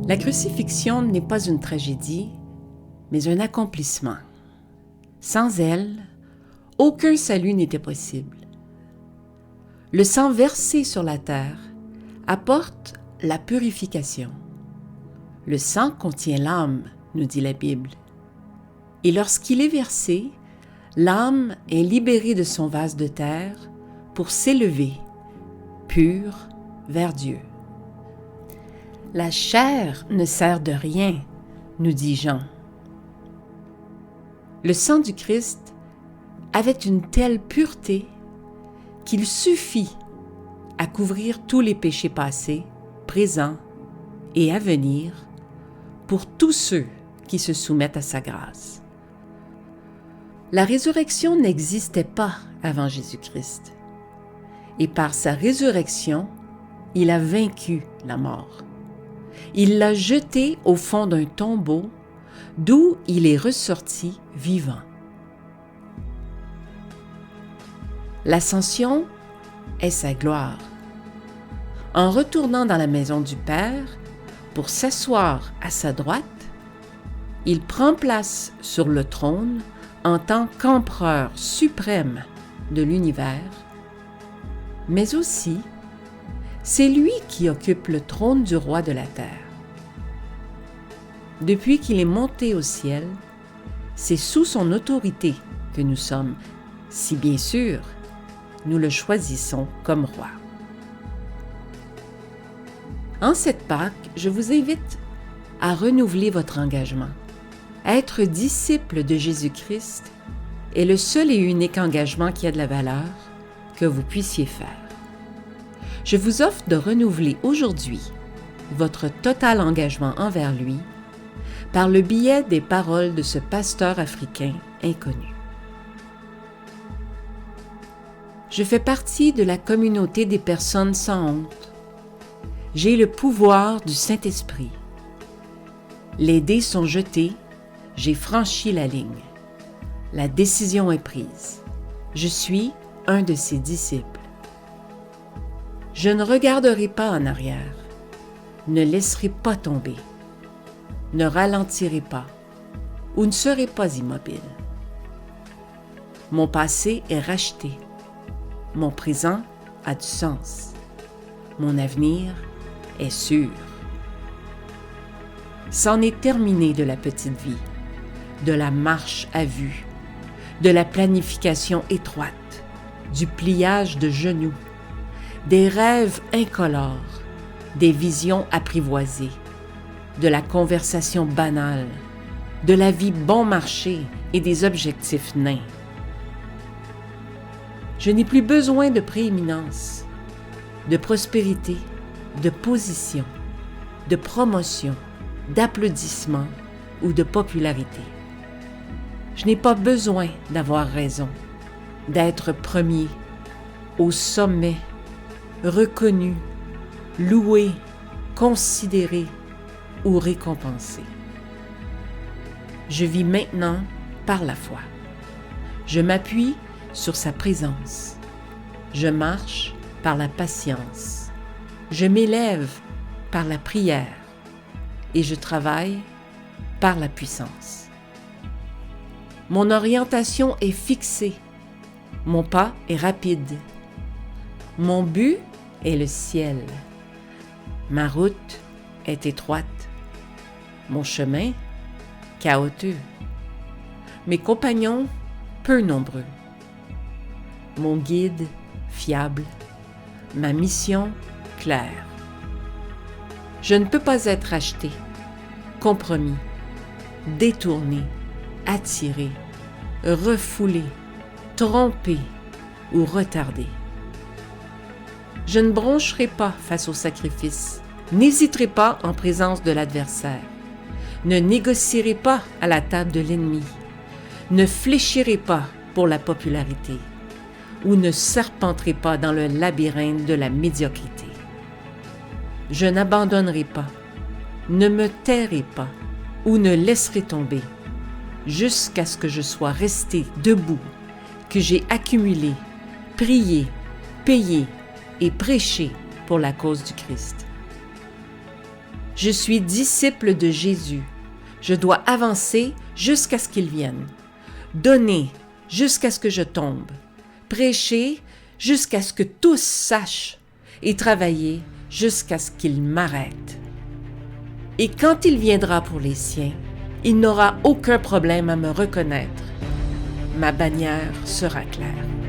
La crucifixion n'est pas une tragédie, mais un accomplissement. Sans elle, aucun salut n'était possible. Le sang versé sur la terre apporte la purification. Le sang contient l'âme, nous dit la Bible. Et lorsqu'il est versé, l'âme est libérée de son vase de terre pour s'élever, pure, vers Dieu. La chair ne sert de rien, nous dit Jean. Le sang du Christ avait une telle pureté qu'il suffit à couvrir tous les péchés passés, présents et à venir pour tous ceux qui se soumettent à sa grâce. La résurrection n'existait pas avant Jésus-Christ. Et par sa résurrection, il a vaincu la mort. Il l'a jeté au fond d'un tombeau d'où il est ressorti vivant. L'ascension est sa gloire. En retournant dans la maison du Père pour s'asseoir à sa droite, il prend place sur le trône en tant qu'empereur suprême de l'univers, mais aussi c'est lui qui occupe le trône du roi de la terre. Depuis qu'il est monté au ciel, c'est sous son autorité que nous sommes, si bien sûr nous le choisissons comme roi. En cette Pâque, je vous invite à renouveler votre engagement. Être disciple de Jésus-Christ est le seul et unique engagement qui a de la valeur que vous puissiez faire. Je vous offre de renouveler aujourd'hui votre total engagement envers lui par le biais des paroles de ce pasteur africain inconnu. Je fais partie de la communauté des personnes sans honte. J'ai le pouvoir du Saint-Esprit. Les dés sont jetés, j'ai franchi la ligne. La décision est prise. Je suis un de ses disciples. Je ne regarderai pas en arrière, ne laisserai pas tomber, ne ralentirai pas ou ne serai pas immobile. Mon passé est racheté, mon présent a du sens, mon avenir est sûr. C'en est terminé de la petite vie, de la marche à vue, de la planification étroite, du pliage de genoux, des rêves incolores, des visions apprivoisées, de la conversation banale, de la vie bon marché et des objectifs nains. Je n'ai plus besoin de prééminence, de prospérité, de position, de promotion, d'applaudissements ou de popularité. Je n'ai pas besoin d'avoir raison, d'être premier, au sommet, reconnu, loué, considéré ou récompensé. Je vis maintenant par la foi. Je m'appuie sur sa présence. Je marche par la patience. Je m'élève par la prière et je travaille par la puissance. Mon orientation est fixée. Mon pas est rapide. Mon but est le ciel. Ma route est étroite. Mon chemin, chaotique. Mes compagnons, peu nombreux. Mon guide, fiable. Ma mission, claire. Je ne peux pas être acheté, compromis, détourné, attiré, refoulé, trompé ou retardé. Je ne broncherai pas face au sacrifice, n'hésiterai pas en présence de l'adversaire, ne négocierai pas à la table de l'ennemi, ne fléchirai pas pour la popularité ou ne serpenterai pas dans le labyrinthe de la médiocrité. Je n'abandonnerai pas, ne me tairai pas ou ne laisserai tomber jusqu'à ce que je sois resté debout, que j'ai accumulé, prié, payé et prêcher pour la cause du Christ. Je suis disciple de Jésus. Je dois avancer jusqu'à ce qu'il vienne, donner jusqu'à ce que je tombe, prêcher jusqu'à ce que tous sachent et travailler jusqu'à ce qu'il m'arrête. Et quand il viendra pour les siens, il n'aura aucun problème à me reconnaître. Ma bannière sera claire.